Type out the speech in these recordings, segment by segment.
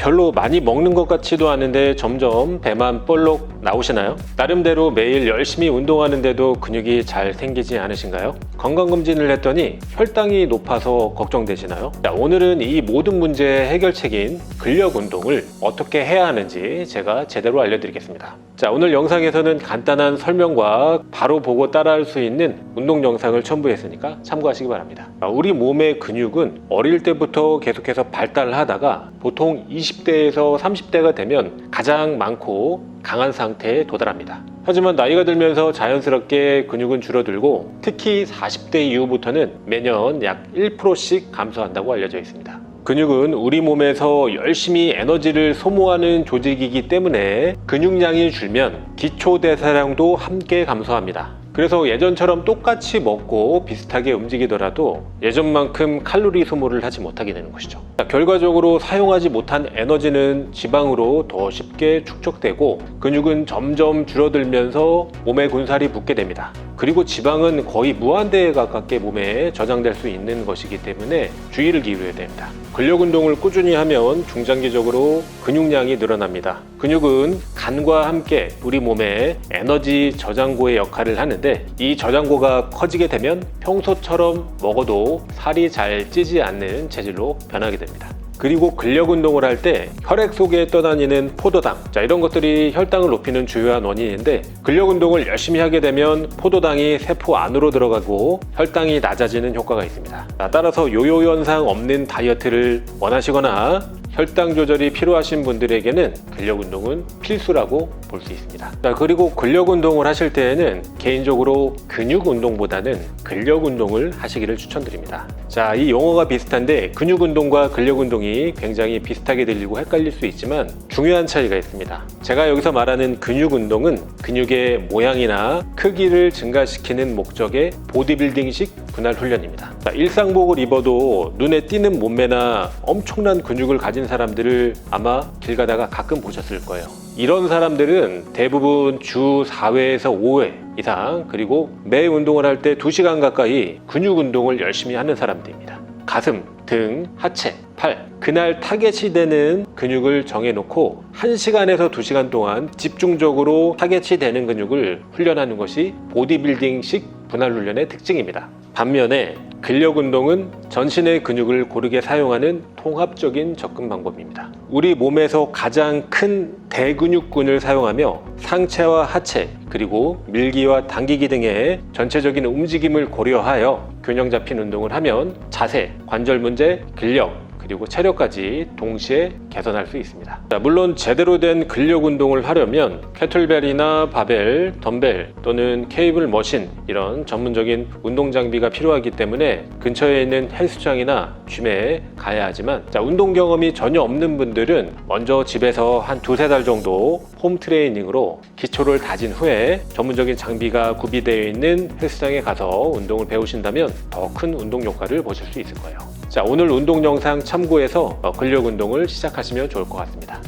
별로 많이 먹는 것 같지도 않은데 점점 배만 볼록 나오시나요? 나름대로 매일 열심히 운동하는데도 근육이 잘 생기지 않으신가요? 건강검진을 했더니 혈당이 높아서 걱정되시나요? 자, 오늘은 이 모든 문제의 해결책인 근력 운동을 어떻게 해야 하는지 제가 제대로 알려드리겠습니다. 자, 오늘 영상에서는 간단한 설명과 바로 보고 따라할 수 있는 운동 영상을 첨부했으니까 참고하시기 바랍니다. 우리 몸의 근육은 어릴 때부터 계속해서 발달하다가 보통 20대에서 30대가 되면 가장 많고 강한 상태에 도달합니다. 하지만 나이가 들면서 자연스럽게 근육은 줄어들고 특히 40대 이후부터는 매년 약 1%씩 감소한다고 알려져 있습니다. 근육은 우리 몸에서 열심히 에너지를 소모하는 조직이기 때문에 근육량이 줄면 기초대사량도 함께 감소합니다. 그래서 예전처럼 똑같이 먹고 비슷하게 움직이더라도 예전만큼 칼로리 소모를 하지 못하게 되는 것이죠. 결과적으로 사용하지 못한 에너지는 지방으로 더 쉽게 축적되고 근육은 점점 줄어들면서 몸에 군살이 붙게 됩니다. 그리고 지방은 거의 무한대에 가깝게 몸에 저장될 수 있는 것이기 때문에 주의를 기울여야 됩니다. 근력 운동을 꾸준히 하면 중장기적으로 근육량이 늘어납니다. 근육은 간과 함께 우리 몸의 에너지 저장고의 역할을 하는데 이 저장고가 커지게 되면 평소처럼 먹어도 살이 잘 찌지 않는 체질로 변하게 됩니다. 그리고 근력 운동을 할 때 혈액 속에 떠다니는 포도당, 이런 것들이 혈당을 높이는 주요한 원인인데 근력 운동을 열심히 하게 되면 포도당이 세포 안으로 들어가고 혈당이 낮아지는 효과가 있습니다. 따라서 요요 현상 없는 다이어트를 원하시거나 혈당 조절이 필요하신 분들에게는 근력 운동은 필수라고 볼 수 있습니다. 그리고 근력 운동을 하실 때에는 개인적으로 근육 운동보다는 근력 운동을 하시기를 추천드립니다. 자, 이 용어가 비슷한데 근육 운동과 근력 운동이 굉장히 비슷하게 들리고 헷갈릴 수 있지만 중요한 차이가 있습니다. 제가 여기서 말하는 근육 운동은 근육의 모양이나 크기를 증가시키는 목적의 보디빌딩식 분할 훈련입니다. 일상복을 입어도 눈에 띄는 몸매나 엄청난 근육을 가진 사람들을 아마 길 가다가 가끔 보셨을 거예요. 이런 사람들은 대부분 주 4회에서 5회 이상 그리고 매 운동을 할 때 2시간 가까이 근육 운동을 열심히 하는 사람들입니다. 가슴, 등, 하체, 팔, 그날 타겟이 되는 근육을 정해놓고 1시간에서 2시간 동안 집중적으로 타겟이 되는 근육을 훈련하는 것이 보디빌딩식 분할 훈련의 특징입니다. 반면에 근력 운동은 전신의 근육을 고르게 사용하는 통합적인 접근 방법입니다. 우리 몸에서 가장 큰 대근육군을 사용하며 상체와 하체 그리고 밀기와 당기기 등의 전체적인 움직임을 고려하여 균형 잡힌 운동을 하면 자세, 관절 문제, 근력 그리고 체력까지 동시에 개선할 수 있습니다. 물론 제대로 된 근력 운동을 하려면 캐틀벨이나 바벨, 덤벨 또는 케이블 머신 이런 전문적인 운동 장비가 필요하기 때문에 근처에 있는 헬스장이나 짐에 가야 하지만 운동 경험이 전혀 없는 분들은 먼저 집에서 한 2-3달 정도 홈 트레이닝으로 기초를 다진 후에 전문적인 장비가 구비되어 있는 헬스장에 가서 운동을 배우신다면 더 큰 운동 효과를 보실 수 있을 거예요. 자, 오늘 운동 영상 참고해서 근력 운동을 시작하시면 좋을 것 같습니다.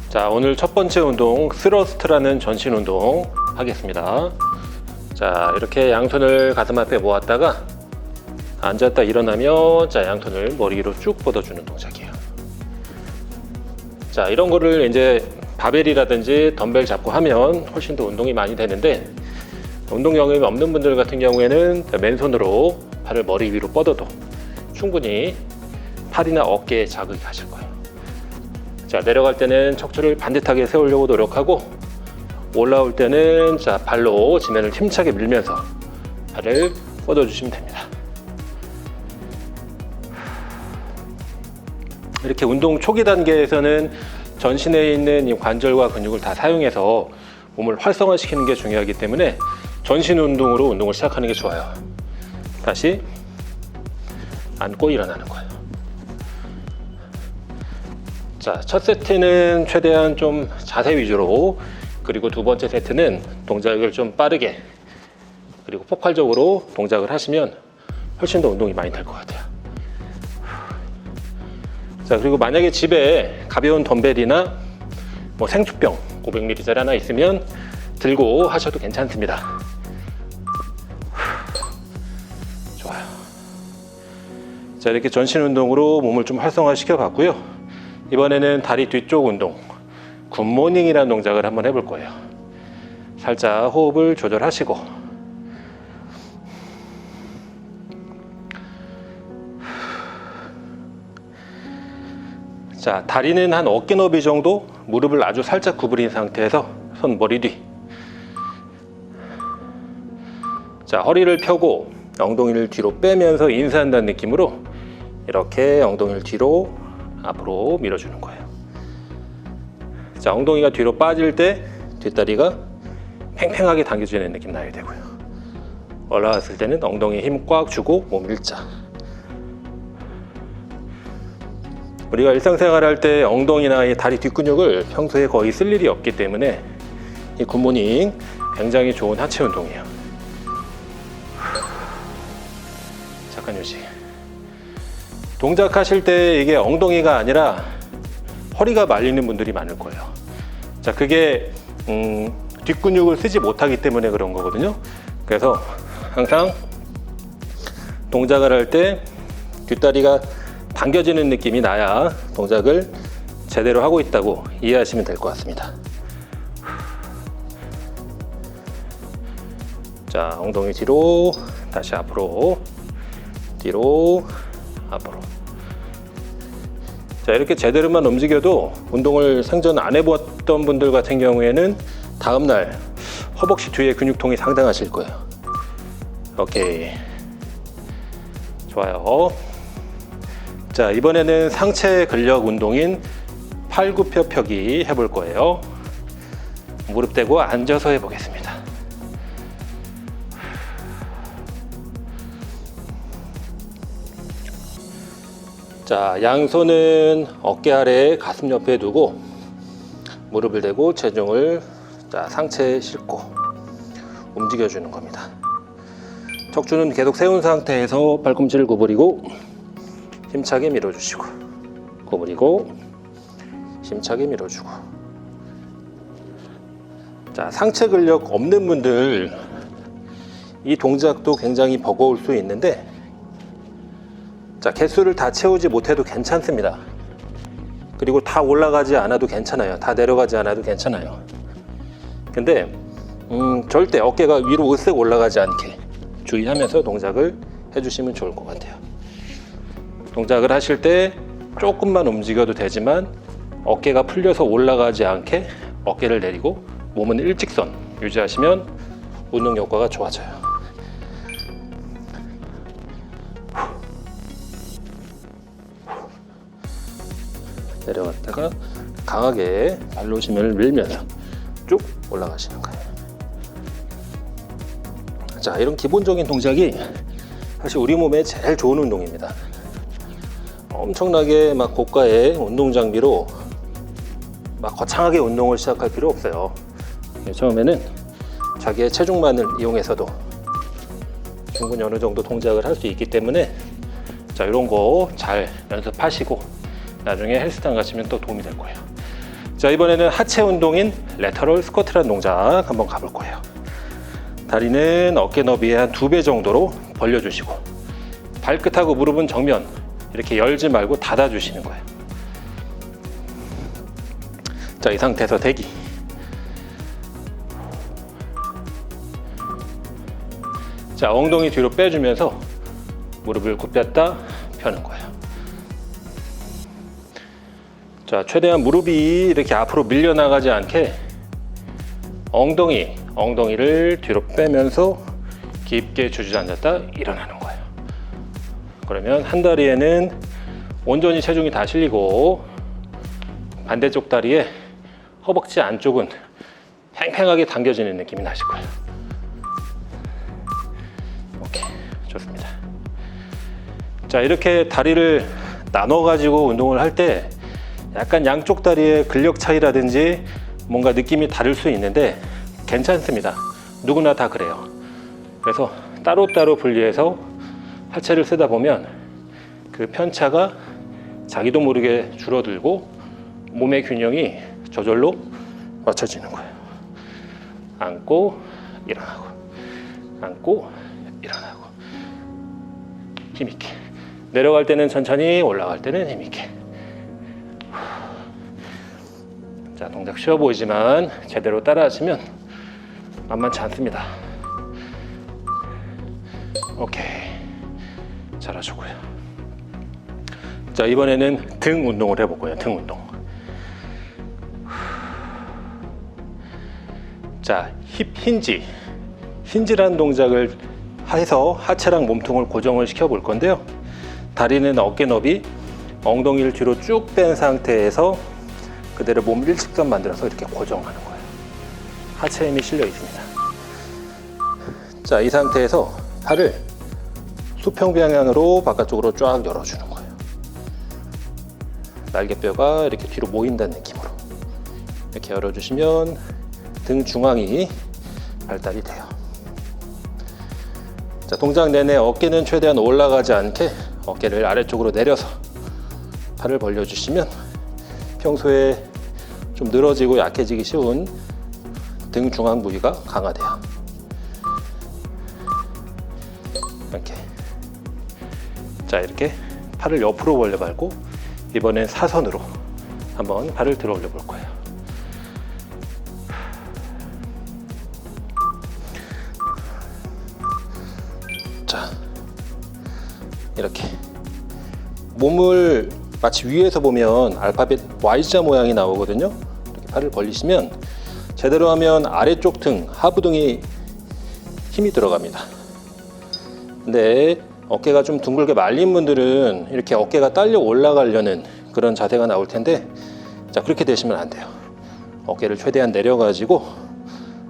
자, 오늘 첫 번째 운동 스러스트라는 전신 운동 하겠습니다. 자, 이렇게 양손을 가슴 앞에 모았다가 앉았다 일어나면 양손을 머리 위로 쭉 뻗어주는 동작이에요. 자, 이런 거를 이제 바벨이라든지 덤벨 잡고 하면 훨씬 더 운동이 많이 되는데 운동 경험이 없는 분들 같은 경우에는 맨손으로 팔을 머리 위로 뻗어도 충분히 팔이나 어깨에 자극이 가실 거예요. 자, 내려갈 때는 척추를 반듯하게 세우려고 노력하고 올라올 때는 발로 지면을 힘차게 밀면서 팔을 뻗어주시면 됩니다. 이렇게 운동 초기 단계에서는 전신에 있는 이 관절과 근육을 다 사용해서 몸을 활성화시키는 게 중요하기 때문에 전신 운동으로 운동을 시작하는 게 좋아요. 다시 앉고 일어나는 거예요. 자, 첫 세트는 최대한 좀 자세 위주로 그리고 두 번째 세트는 동작을 좀 빠르게 그리고 폭발적으로 동작을 하시면 훨씬 더 운동이 많이 될 것 같아요. 자, 그리고 만약에 집에 가벼운 덤벨이나 생수병 500ml짜리 하나 있으면 들고 하셔도 괜찮습니다. 좋아요. 자, 이렇게 전신 운동으로 몸을 좀 활성화 시켜 봤고요. 이번에는 다리 뒤쪽 운동, 굿모닝이라는 동작을 한번 해볼 거예요. 살짝 호흡을 조절하시고, 자, 다리는 한 어깨 너비 정도, 무릎을 아주 살짝 구부린 상태에서 손 머리 뒤. 자, 허리를 펴고 엉덩이를 뒤로 빼면서 인사한다는 느낌으로 이렇게 엉덩이를 뒤로 앞으로 밀어주는 거예요. 자, 엉덩이가 뒤로 빠질 때 뒷다리가 팽팽하게 당겨지는 느낌 나야 되고요. 올라왔을 때는 엉덩이에 힘 꽉 주고 몸 일자. 우리가 일상생활 할 때 엉덩이나 이 다리 뒷근육을 평소에 거의 쓸 일이 없기 때문에 이 굿모닝 굉장히 좋은 하체 운동이에요. 잠깐 유지. 동작하실 때 이게 엉덩이가 아니라 허리가 말리는 분들이 많을 거예요. 자, 그게 뒷근육을 쓰지 못하기 때문에 그런 거거든요. 그래서 항상 동작을 할 때 뒷다리가 당겨지는 느낌이 나야 동작을 제대로 하고 있다고 이해하시면 될 것 같습니다. 자, 엉덩이 뒤로, 다시 앞으로, 뒤로, 앞으로. 자, 이렇게 제대로만 움직여도 운동을 생전 안 해봤던 분들 같은 경우에는 다음날 허벅지 뒤에 근육통이 상당하실 거예요. 오케이, 좋아요. 자, 이번에는 상체 근력 운동인 팔굽혀 펴기 해볼 거예요. 무릎 대고 앉아서 해보겠습니다. 자, 양손은 어깨 아래 가슴 옆에 두고 무릎을 대고 체중을 상체에 싣고 움직여주는 겁니다. 척추는 계속 세운 상태에서 발꿈치를 구부리고 힘차게 밀어주시고, 구부리고 힘차게 밀어주고. 자, 상체 근력 없는 분들 이 동작도 굉장히 버거울 수 있는데, 자, 개수를 다 채우지 못해도 괜찮습니다. 그리고 다 올라가지 않아도 괜찮아요. 다 내려가지 않아도 괜찮아요. 근데 절대 어깨가 위로 으쓱 올라가지 않게 주의하면서 동작을 해주시면 좋을 것 같아요. 동작을 하실 때 조금만 움직여도 되지만 어깨가 풀려서 올라가지 않게 어깨를 내리고 몸은 일직선 유지하시면 운동 효과가 좋아져요. 내려갔다가 강하게 발로심을 밀면서 쭉 올라가시는 거예요. 자, 이런 기본적인 동작이 사실 우리 몸에 제일 좋은 운동입니다. 엄청나게 막 고가의 운동 장비로 막 거창하게 운동을 시작할 필요 없어요. 처음에는 자기의 체중만을 이용해서도 충분히 어느 정도 동작을 할 수 있기 때문에, 자, 이런 거 잘 연습하시고 나중에 헬스장 가시면 또 도움이 될 거예요. 자, 이번에는 하체 운동인 레터럴 스쿼트라는 동작 한번 가볼 거예요. 다리는 어깨 너비의 한 2배 정도로 벌려주시고 발끝하고 무릎은 정면 이렇게 열지 말고 닫아주시는 거예요. 자, 이 상태에서 대기. 자, 엉덩이 뒤로 빼주면서 무릎을 굽혔다 펴는 거예요. 자, 최대한 무릎이 이렇게 앞으로 밀려나가지 않게 엉덩이를 뒤로 빼면서 깊게 주저앉았다 일어나는 거예요. 그러면 한 다리에는 온전히 체중이 다 실리고 반대쪽 다리에 허벅지 안쪽은 팽팽하게 당겨지는 느낌이 나실 거예요. 오케이, 좋습니다. 자, 이렇게 다리를 나눠 가지고 운동을 할 때 약간 양쪽 다리의 근력 차이라든지 뭔가 느낌이 다를 수 있는데 괜찮습니다. 누구나 다 그래요. 그래서 따로따로 분리해서 하체를 쓰다 보면 그 편차가 자기도 모르게 줄어들고 몸의 균형이 저절로 맞춰지는 거예요. 앉고 일어나고, 앉고 일어나고, 힘있게 내려갈 때는 천천히, 올라갈 때는 힘있게. 자, 동작 쉬워 보이지만 제대로 따라 하시면 만만치 않습니다. 오케이, 잘하시고요. 자, 이번에는 등 운동을 해볼 거예요. 등 운동. 자, 힙 힌지라는 동작을 해서 하체랑 몸통을 고정을 시켜 볼 건데요. 다리는 어깨 너비, 엉덩이를 뒤로 쭉 뺀 상태에서 그대로 몸 일직선 만들어서 이렇게 고정하는 거예요. 하체 힘이 실려 있습니다. 자, 이 상태에서 팔을 수평 방향으로 바깥쪽으로 쫙 열어주는 거예요. 날개뼈가 이렇게 뒤로 모인다는 느낌으로 이렇게 열어주시면 등 중앙이 발달이 돼요. 자, 동작 내내 어깨는 최대한 올라가지 않게 어깨를 아래쪽으로 내려서 팔을 벌려주시면 평소에 좀 늘어지고 약해지기 쉬운 등 중앙 부위가 강화돼요. 이렇게. 자, 이렇게 팔을 옆으로 벌려 밟고 이번엔 사선으로 한번 팔을 들어 올려 볼 거예요. 자, 이렇게 몸을 마치 위에서 보면 알파벳 Y자 모양이 나오거든요. 이렇게 팔을 벌리시면 제대로 하면 아래쪽 등, 하부등이 힘이 들어갑니다. 근데 어깨가 좀 둥글게 말린 분들은 이렇게 어깨가 딸려 올라가려는 그런 자세가 나올 텐데, 자, 그렇게 되시면 안 돼요. 어깨를 최대한 내려가지고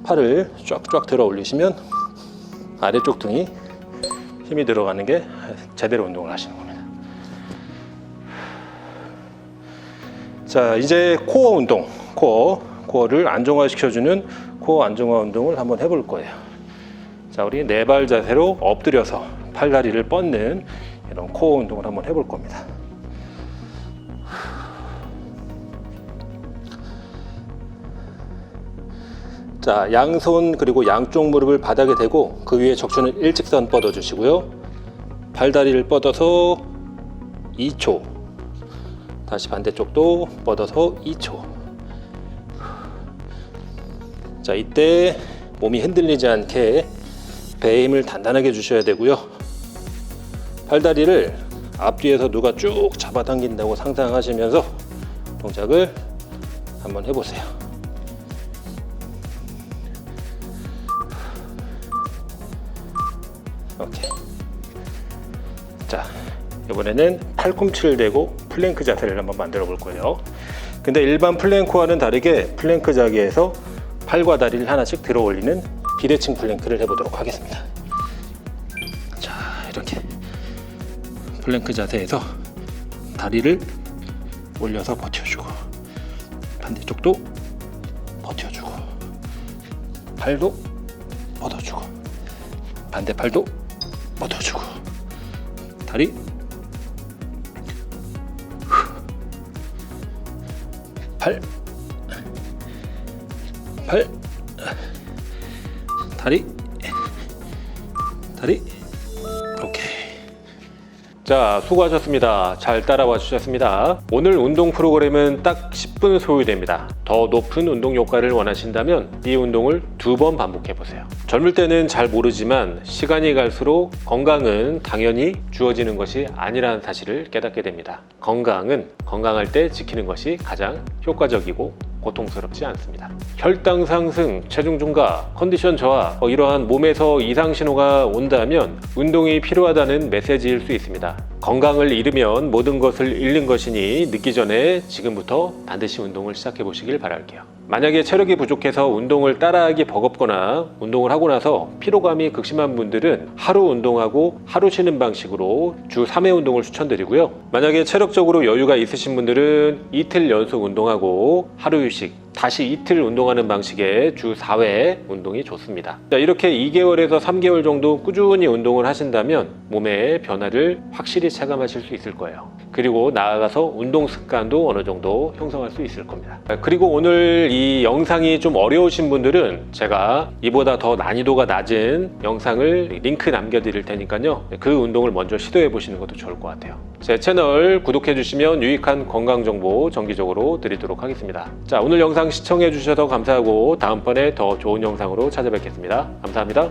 팔을 쫙쫙 들어 올리시면 아래쪽 등이 힘이 들어가는 게 제대로 운동을 하시는 겁니다. 자, 이제 코어 운동, 코어를 안정화시켜주는 코어 안정화 운동을 한번 해볼 거예요. 자, 우리 네발 자세로 엎드려서 팔다리를 뻗는 이런 코어 운동을 한번 해볼 겁니다. 자, 양손 그리고 양쪽 무릎을 바닥에 대고 그 위에 척추는 일직선 뻗어 주시고요. 팔다리를 뻗어서 2초, 다시 반대쪽도 뻗어서 2초. 자, 이때 몸이 흔들리지 않게 배에 힘을 단단하게 주셔야 되고요. 팔다리를 앞뒤에서 누가 쭉 잡아당긴다고 상상하시면서 동작을 한번 해보세요. 오케이. 자, 이번에는 팔꿈치를 대고 플랭크 자세를 한번 만들어 볼 거예요. 근데 일반 플랭크와는 다르게 플랭크 자기에서 팔과 다리를 하나씩 들어 올리는 비대칭 플랭크를 해보도록 하겠습니다. 자, 이렇게 플랭크 자세에서 다리를 올려서 버텨주고, 반대쪽도 버텨주고, 팔도 뻗어주고, 반대팔도 뻗어주고, 다리 팔 다리 오케이. 자, 수고하셨습니다. 잘 따라와 주셨습니다. 오늘 운동 프로그램은 딱 10분 소요됩니다. 더 높은 운동 효과를 원하신다면 이 운동을 2번 반복해 보세요. 젊을 때는 잘 모르지만 시간이 갈수록 건강은 당연히 주어지는 것이 아니라는 사실을 깨닫게 됩니다. 건강은 건강할 때 지키는 것이 가장 효과적이고 고통스럽지 않습니다. 혈당 상승, 체중 증가, 컨디션 저하, 이러한 몸에서 이상 신호가 온다면 운동이 필요하다는 메시지일 수 있습니다. 건강을 잃으면 모든 것을 잃는 것이니 늦기 전에 지금부터 반드시 운동을 시작해 보시길 바랄게요. 만약에 체력이 부족해서 운동을 따라하기 버겁거나 운동을 하고 나서 피로감이 극심한 분들은 하루 운동하고 하루 쉬는 방식으로 주 3회 운동을 추천드리고요. 만약에 체력적으로 여유가 있으신 분들은 이틀 연속 운동하고 하루 휴식, 다시 이틀 운동하는 방식의 주 4회 운동이 좋습니다. 자, 이렇게 2개월에서 3개월 정도 꾸준히 운동을 하신다면 몸의 변화를 확실히 체감하실 수 있을 거예요. 그리고 나아가서 운동 습관도 어느 정도 형성할 수 있을 겁니다. 그리고 오늘 이 영상이 좀 어려우신 분들은 제가 이보다 더 난이도가 낮은 영상을 링크 남겨드릴 테니까요. 그 운동을 먼저 시도해 보시는 것도 좋을 것 같아요. 제 채널 구독해 주시면 유익한 건강 정보 정기적으로 드리도록 하겠습니다. 자, 오늘 영상 시청해 주셔서 감사하고 다음번에 더 좋은 영상으로 찾아뵙겠습니다. 감사합니다.